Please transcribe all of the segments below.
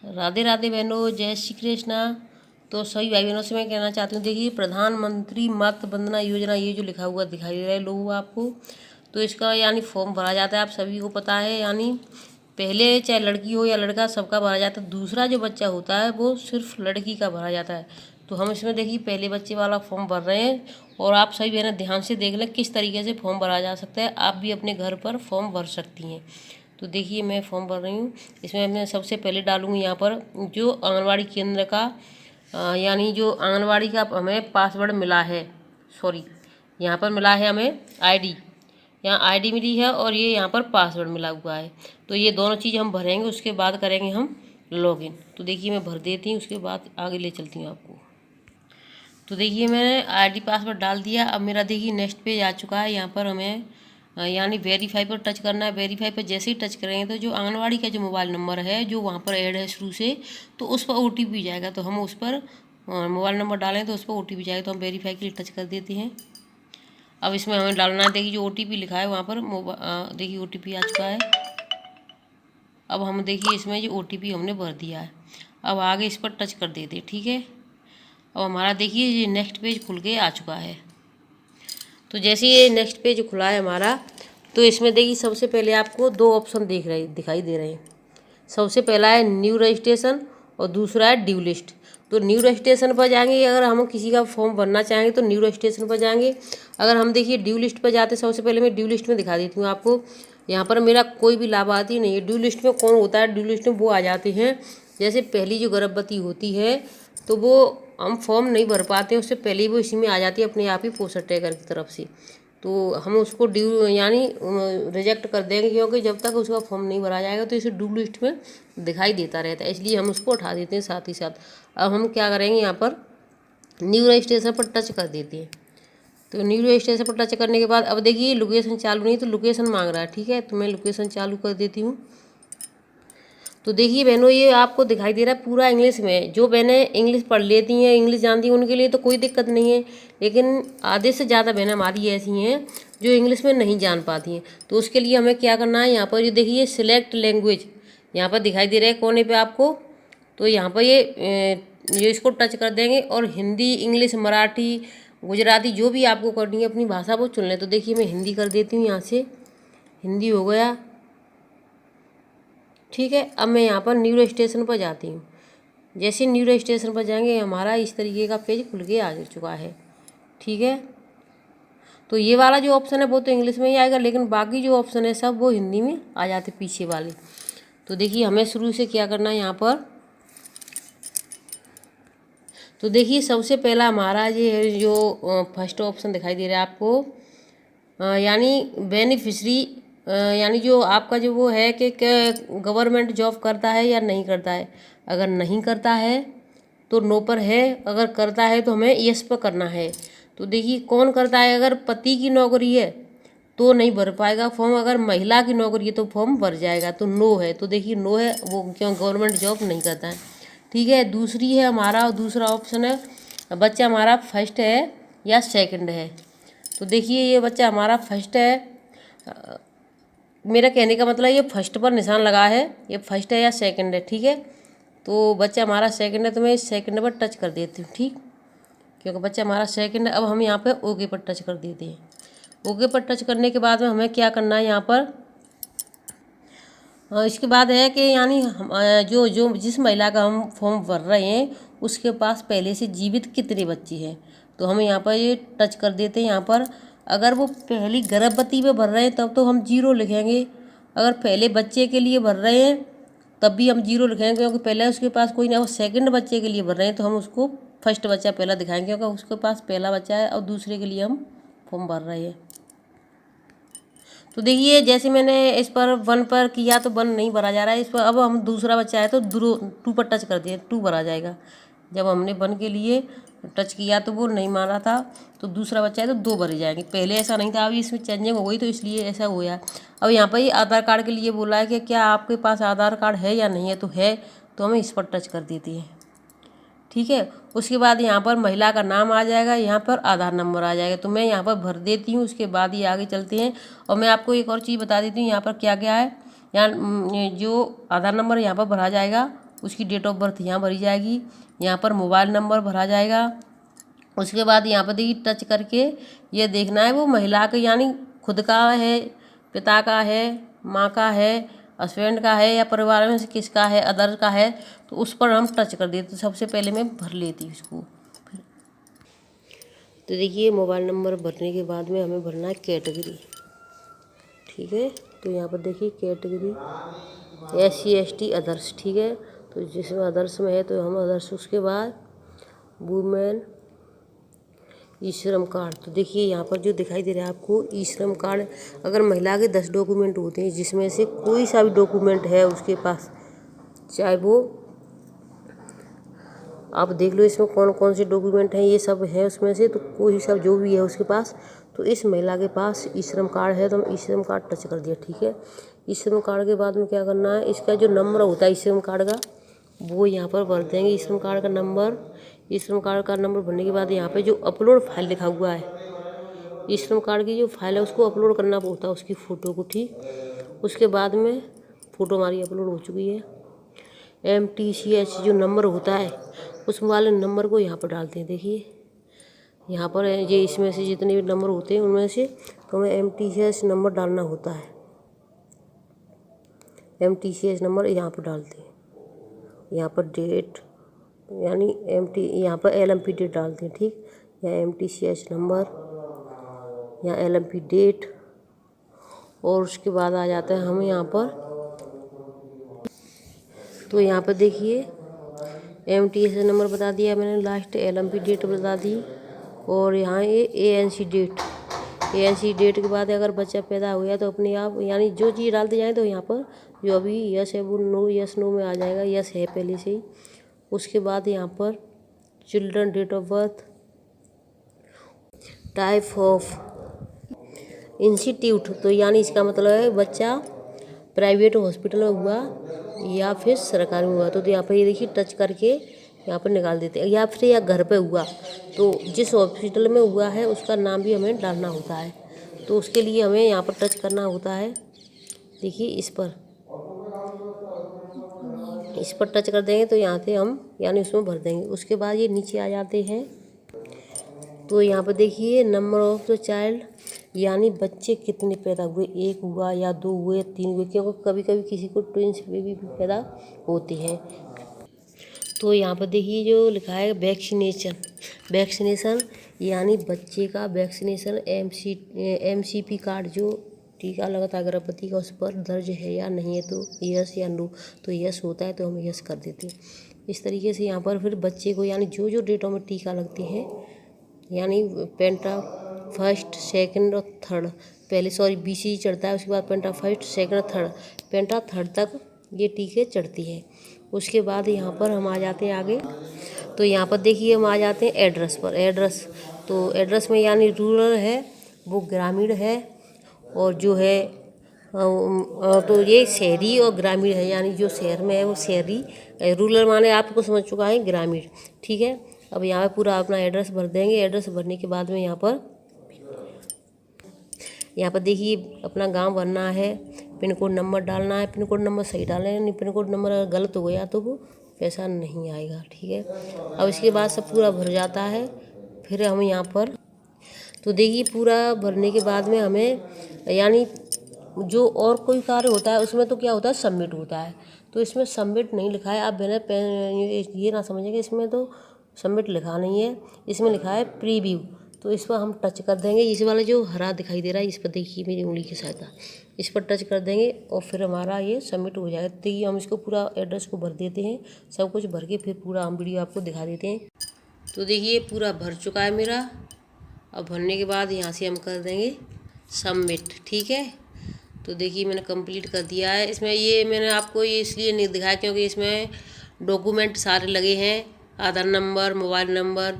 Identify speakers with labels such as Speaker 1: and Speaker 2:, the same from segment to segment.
Speaker 1: राधे राधे बहनों, जय श्री कृष्णा। तो सभी भाई बहनों से मैं कहना चाहती हूँ, देखिए प्रधानमंत्री मातृ वंदना योजना ये जो लिखा हुआ दिखाई दे रहा है लोगों आपको, तो इसका यानी फॉर्म भरा जाता है। आप सभी को पता है, यानी पहले चाहे लड़की हो या लड़का सबका भरा जाता है। दूसरा जो बच्चा होता है वो सिर्फ लड़की का भरा जाता है। तो हम इसमें देखिए पहले बच्चे वाला फॉर्म भर रहे हैं, और आप सभी बहनें ध्यान से देख लें किस तरीके से फॉर्म भरा जा सकता है। आप भी अपने घर पर फॉर्म भर सकती हैं। तो देखिए मैं फॉर्म भर रही हूँ। इसमें मैं सबसे पहले डालूँगी यहाँ पर जो आंगनवाड़ी केंद्र का यानी जो आंगनवाड़ी का हमें पासवर्ड मिला है, सॉरी यहाँ पर मिला है हमें आईडी, यहाँ आईडी मिली है और ये यहाँ पर पासवर्ड मिला हुआ है। तो ये दोनों चीज़ हम भरेंगे, उसके बाद करेंगे हम लॉगिन। तो देखिए मैं भर देती हूँ, उसके बाद आगे ले चलती हूँ आपको। तो देखिए मैंने आईडी पासवर्ड डाल दिया। अब मेरा देखिए नेक्स्ट पेज आ चुका है। यहाँ पर हमें यानी वेरीफाई पर टच करना है। वेरीफाई पर जैसे ही टच करेंगे तो जो आंगनवाड़ी का जो मोबाइल नंबर है जो वहाँ पर ऐड है शुरू से, तो उस पर ओटीपी जाएगा। तो हम उस पर मोबाइल नंबर डालें तो उस पर ओटीपी जाएगा। तो हम वेरीफाई के लिए टच कर देते हैं। अब इसमें हमें डालना है, देखिए जो ओटीपी लिखा है वहाँ पर देखिए ओटीपी आ चुका है। अब हम देखिए इसमें जो ओटीपी हमने भर दिया है। अब आगे इस पर टच कर देते, ठीक है। अब हमारा देखिए ये नेक्स्ट पेज खुल के आ चुका है। तो जैसे ये नेक्स्ट पेज खुला है हमारा, तो इसमें देखिए सबसे पहले आपको दो ऑप्शन दिखाई दे रहे हैं। सबसे पहला है न्यू रजिस्ट्रेशन और दूसरा है ड्यू लिस्ट। तो न्यू रजिस्ट्रेशन पर जाएंगे, अगर हम किसी का फॉर्म भरना चाहेंगे तो न्यू रजिस्ट्रेशन पर जाएंगे। अगर हम देखिए ड्यू लिस्ट पर जाते, सबसे पहले मैं ड्यू लिस्ट में दिखा देती हूँ आपको। यहाँ पर मेरा कोई भी लाभार्थी नहीं है। ड्यू लिस्ट में कौन होता है, ड्यू लिस्ट में वो आ जाते हैं जैसे पहली जो गर्भवती होती है, तो वो हम फॉर्म नहीं भर पाते, उससे पहले ही वो इसी में आ जाती है अपने आप ही पोस्टर ट्रैकर की तरफ से। तो हम उसको ड्यू यानी रिजेक्ट कर देंगे, क्योंकि जब तक उसका फॉर्म नहीं भरा जाएगा तो इसे ड्यू लिस्ट में दिखाई देता रहता है, इसलिए हम उसको उठा देते हैं साथ ही साथ। अब हम क्या करेंगे, यहाँ पर न्यू रजिस्ट्रेशन पर टच कर देते हैं। तो न्यू रजिस्ट्रेशन पर टच करने के बाद अब देखिए लोकेशन चालू नहीं, तो लोकेशन मांग रहा है, ठीक है। तो मैं लोकेशन चालू कर देती हूँ। तो देखिए बहनों, ये आपको दिखाई दे रहा है पूरा इंग्लिश में। जो बहनें इंग्लिश पढ़ लेती हैं, इंग्लिश जानती हैं, उनके लिए तो कोई दिक्कत नहीं है। लेकिन आधे से ज़्यादा बहनें हमारी ऐसी हैं जो इंग्लिश में नहीं जान पाती हैं। तो उसके लिए हमें क्या करना है, यहाँ पर ये देखिए सिलेक्ट लैंग्वेज यहाँ पर दिखाई दे रहा है कोने पे आपको। तो यहाँ पर ये इसको टच कर देंगे और हिंदी, इंग्लिश, मराठी, गुजराती जो भी आपको करनी है अपनी भाषा वो चुन लें। तो देखिए मैं हिंदी कर देती हूँ, यहाँ से हिंदी हो गया, ठीक है। अब मैं यहाँ पर न्यू रजिस्ट्रेशन पर जाती हूँ। जैसे न्यू रजिस्ट्रेशन पर जाएंगे हमारा इस तरीके का पेज खुल के आ चुका है, ठीक है। तो ये वाला जो ऑप्शन है वो तो इंग्लिश में ही आएगा, लेकिन बाकी जो ऑप्शन है सब वो हिंदी में आ जाते पीछे वाले। तो देखिए हमें शुरू से क्या करना है यहाँ पर। तो देखिए सबसे पहला हमारा ये जो फर्स्ट ऑप्शन दिखाई दे रहा है आपको, यानी बेनिफिशरी, यानी जो आपका जो वो है कि गवर्नमेंट जॉब करता है या नहीं करता है। अगर नहीं करता है तो नो पर है, अगर करता है तो हमें यस पर करना है। तो देखिए कौन करता है, अगर पति की नौकरी है तो नहीं भर पाएगा फॉर्म, अगर महिला की नौकरी है तो फॉर्म भर जाएगा। तो नो है, तो देखिए नो है, वो क्यों गवर्नमेंट जॉब नहीं करता है, ठीक है। दूसरी है हमारा दूसरा ऑप्शन है बच्चा हमारा फर्स्ट है या सेकंड है। तो देखिए ये बच्चा हमारा फर्स्ट है, मेरा कहने का मतलब ये फर्स्ट पर निशान लगा है, ये फर्स्ट है या सेकंड है, ठीक है। तो बच्चा हमारा सेकंड है, तो मैं इस सेकंड पर टच कर देती हूँ, ठीक, क्योंकि बच्चा हमारा सेकंड है। अब हम यहाँ पे ओके पर टच कर देते हैं। ओके पर टच करने के बाद में हमें क्या करना है यहाँ पर, इसके बाद है कि यानी जो जो जिस महिला का हम फॉर्म भर रहे हैं उसके पास पहले से जीवित कितने बच्चे हैं। तो हम यहाँ पर ये टच कर देते हैं। यहाँ पर अगर वो पहली गर्भवती पे भर रहे हैं तब तो हम 0 लिखेंगे, अगर पहले बच्चे के लिए भर रहे हैं तब भी हम 0 लिखेंगे, क्योंकि पहले उसके पास कोई ना, वो सेकंड बच्चे के लिए भर रहे हैं तो हम उसको फर्स्ट बच्चा पहला दिखाएंगे, क्योंकि उसके पास पहला बच्चा है और दूसरे के लिए हम फॉर्म भर रहे हैं। तो देखिए जैसे मैंने इस पर 1 पर किया तो 1 नहीं भरा जा रहा है, इस पर अब हम दूसरा बच्चा है तो 2 पर टच कर दिए, 2 भरा जाएगा। जब हमने 1 के लिए टच किया तो वो नहीं मारा था, तो दूसरा बच्चा है तो 2 भरे जाएंगे। पहले ऐसा नहीं था, अभी इसमें चेंजिंग हो गई तो इसलिए ऐसा हुआ। अब यहाँ पर ये आधार कार्ड के लिए बोला है कि क्या आपके पास आधार कार्ड है या नहीं है, तो है, तो हमें इस पर टच कर देते हैं, ठीक है। उसके बाद यहाँ पर महिला का नाम आ जाएगा, यहाँ पर आधार नंबर आ जाएगा, तो मैं यहाँ पर भर देती हूँ। उसके बाद ये आगे चलते हैं। और मैं आपको एक और चीज़ बता देती हूँ यहाँ पर क्या क्या है। यहाँ जो आधार नंबर यहाँ पर भरा जाएगा उसकी डेट ऑफ बर्थ यहाँ भरी जाएगी, यहाँ पर मोबाइल नंबर भरा जाएगा। उसके बाद यहाँ पर देखिए टच करके ये देखना है वो महिला का यानी खुद का है, पिता का है, माँ का है, हस्बैंड का है या परिवार में से किसका है, अदर का है, तो उस पर हम टच कर देते। सबसे पहले मैं भर लेती उसको। तो देखिए मोबाइल नंबर भरने के बाद में हमें भरना है कैटेगरी, ठीक है। तो यहाँ पर देखिए कैटेगरी SC ST अदर्स, ठीक है। तो जिसमें अदर्स में है तो हम अदर्स, उसके बाद वुमेन ई श्रम कार्ड। तो देखिए यहाँ पर जो दिखाई दे रहा है आपको ई श्रम कार्ड, अगर महिला के 10 डॉक्यूमेंट होते हैं जिसमें से कोई सा भी डॉक्यूमेंट है उसके पास, चाहे वो आप देख लो इसमें कौन कौन से डॉक्यूमेंट हैं, ये सब है उसमें से, तो कोई सब जो भी है उसके पास, तो इस महिला के पास ई श्रम कार्ड है तो हम ई श्रम कार्ड टच कर दिया, ठीक है। ई श्रम कार्ड के बाद में क्या करना है, इसका जो नंबर होता है ई श्रम कार्ड का वो यहाँ पर भर देंगे। ई श्रम कार्ड का नंबर, ई श्रम कार्ड का नंबर भरने के बाद यहाँ पे जो अपलोड फाइल लिखा हुआ है, ई श्रम कार्ड की जो फाइल है उसको अपलोड करना होता है, उसकी फ़ोटो को, ठीक। उसके बाद में फ़ोटो हमारी अपलोड हो चुकी है। MTCH जो नंबर होता है उस वाले नंबर को यहाँ पर डालते हैं। देखिए यहाँ पर ये इसमें से जितने भी नंबर होते हैं उनमें से तो हमें MTCH नंबर डालना होता है। MTCH नंबर यहाँ पर डालते हैं, यहाँ पर डेट यानी यहाँ पर LMP डेट डालते हैं, ठीक। यहाँ MTCH नंबर, यहाँ LMP डेट, और उसके बाद आ जाता है हम यहाँ पर, तो यहाँ पर देखिए MTCH नंबर बता दिया मैंने, लास्ट LMP डेट बता दी, और यहाँ ये ANC डेट। ANC डेट के बाद अगर बच्चा पैदा हो गया तो अपने आप यानी जो चीज़ डालते जाए तो यहाँ पर जो अभी यस है वो नो, यस नो में आ जाएगा, यस है पहले से ही। उसके बाद यहाँ पर children date of birth, type of institute, तो यानी इसका मतलब है बच्चा प्राइवेट हॉस्पिटल में हुआ या फिर सरकारी में हुआ, तो यहाँ पर ये देखिए टच करके यहाँ पर निकाल देते हैं, या फिर या घर पे हुआ तो जिस हॉस्पिटल में हुआ है उसका नाम भी हमें डालना होता है, तो उसके लिए हमें यहाँ पर टच करना होता है। देखिए इस पर टच कर देंगे तो यहाँ से हम यानी उसमें भर देंगे। उसके बाद ये नीचे आ जाते हैं, तो यहाँ पर देखिए नंबर ऑफ द चाइल्ड यानी बच्चे कितने पैदा हुए, 1 हुआ या 2 हुए, 3 हुए, क्योंकि कभी कभी किसी को ट्विंस बेबी भी पैदा होती हैं। तो यहाँ पर देखिए जो लिखा है वैक्सीनेशन यानी बच्चे का वैक्सीनेशन MCP कार्ड जो टीका लगाता है गर्भवती का, उस पर दर्ज है या नहीं है, तो यस या नो, तो यस होता है तो हम यस कर देते हैं। इस तरीके से यहाँ पर फिर बच्चे को यानी जो जो डेटों में टीका लगते हैं यानी पेंटा फर्स्ट सेकंड और थर्ड, पहले BCG चढ़ता है, उसके बाद पेंटा फर्स्ट सेकंड थर्ड, पेंटा थर्ड तक ये टीके चढ़ती है। उसके बाद यहाँ पर हम आ जाते हैं आगे, तो यहाँ पर देखिए हम आ जाते हैं एड्रेस पर। तो एड्रेस में यानी रूरल है वो ग्रामीण है, और जो है तो ये शहरी और ग्रामीण है, यानी जो शहर में है वो शहरी, रूरल माने आपको समझ चुका है ग्रामीण, ठीक है। अब यहाँ पे पूरा अपना एड्रेस भर देंगे। एड्रेस भरने के बाद में यहाँ पर देखिए अपना गांव भरना है, पिन कोड नंबर डालना है, पिन कोड नंबर सही डालना है, नहीं पिन कोड नंबर अगर गलत हो गया तो वो पैसा नहीं आएगा, ठीक है। अब इसके बाद सब पूरा भर जाता है। फिर हम यहाँ पर तो देखिए पूरा भरने के बाद में हमें यानी जो और कोई कार्य होता है उसमें तो क्या होता है सबमिट होता है, तो इसमें सबमिट नहीं लिखा है। आप बिना ये ना समझें कि इसमें तो सबमिट लिखा नहीं है, इसमें लिखा है प्रीव्यू, तो इस पर हम टच कर देंगे। इस वाला जो हरा दिखाई दे रहा है इस पर देखिए मेरी उंगली की सहायता, इस पर टच कर देंगे और फिर हमारा ये सबमिट हो जाएगा। देखिए हम इसको पूरा एड्रेस को भर देते हैं, सब कुछ भर के फिर पूरा हम वीडियो आपको दिखा देते हैं। तो देखिए पूरा भर चुका है मेरा। अब भरने के बाद यहाँ से हम कर देंगे सबमिट, ठीक है। तो देखिए मैंने कंप्लीट कर दिया है। इसमें ये मैंने आपको ये इसलिए नहीं दिखाया क्योंकि इसमें डॉक्यूमेंट सारे लगे हैं, आधार नंबर, मोबाइल नंबर,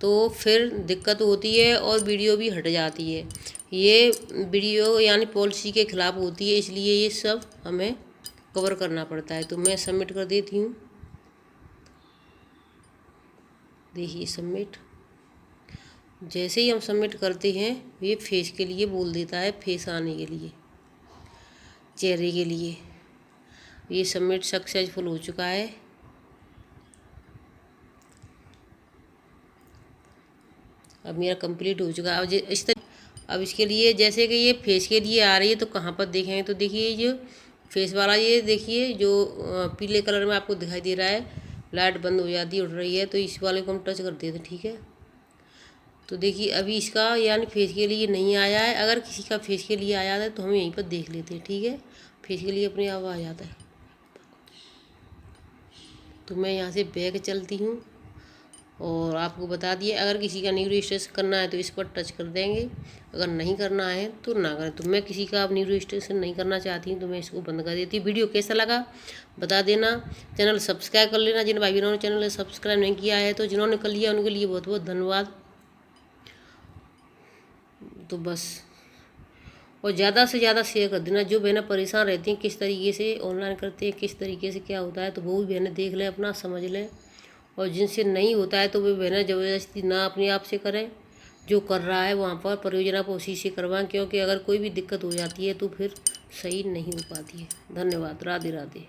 Speaker 1: तो फिर दिक्कत होती है और वीडियो भी हट जाती है। ये वीडियो यानी पॉलिसी के ख़िलाफ़ होती है, इसलिए ये सब हमें कवर करना पड़ता है। तो मैं सबमिट कर देती हूँ। देखिए सबमिट, जैसे ही हम सबमिट करते हैं ये फेस के लिए बोल देता है, फेस आने के लिए, चेहरे के लिए। ये सबमिट सक्सेसफुल हो चुका है। अब मेरा कंप्लीट हो चुका है। अब इस तरह अब इसके लिए जैसे कि ये फेस के लिए आ रही है तो कहाँ पर देखेंगे, तो देखिए ये फेस वाला, ये देखिए जो पीले कलर में आपको दिखाई दे रहा है, लाइट बंद हो जाती है, उड़ रही है, तो इस वाले को हम टच कर देते हैं। ठीक है, तो देखिए अभी इसका यानी फेस के लिए नहीं आया है। अगर किसी का फेस के लिए आया है तो हम यहीं पर देख लेते हैं। ठीक है, फेस के लिए अपने आप आ जाता है। तो मैं यहाँ से बैक चलती हूँ और आपको बता दिए, अगर किसी का न्यू रजिस्ट्रेशन करना है तो इस पर टच कर देंगे, अगर नहीं करना है तो ना करें। तो मैं किसी का अब न्यू रजिस्ट्रेशन नहीं करना चाहती हूँ तो मैं इसको बंद कर देती हूँ। वीडियो कैसा लगा बता देना, चैनल सब्सक्राइब कर लेना जिन भाई बहनों ने चैनल सब्सक्राइब नहीं किया है, तो जिन्होंने कर लिया उनके लिए बहुत बहुत धन्यवाद। तो बस, और ज़्यादा से ज़्यादा शेयर कर देना। जो बहनें परेशान रहती हैं किस तरीके से ऑनलाइन करते हैं, किस तरीके से क्या होता है, तो वो भी बहनें देख लें, अपना समझ लें। और जिनसे नहीं होता है तो वे बहनें ज़बरदस्ती ना अपने आप से करें, जो कर रहा है वहाँ पर परियोजना को उसी से करवाएं, क्योंकि अगर कोई भी दिक्कत हो जाती है तो फिर सही नहीं हो पाती है। धन्यवाद। राधे राधे।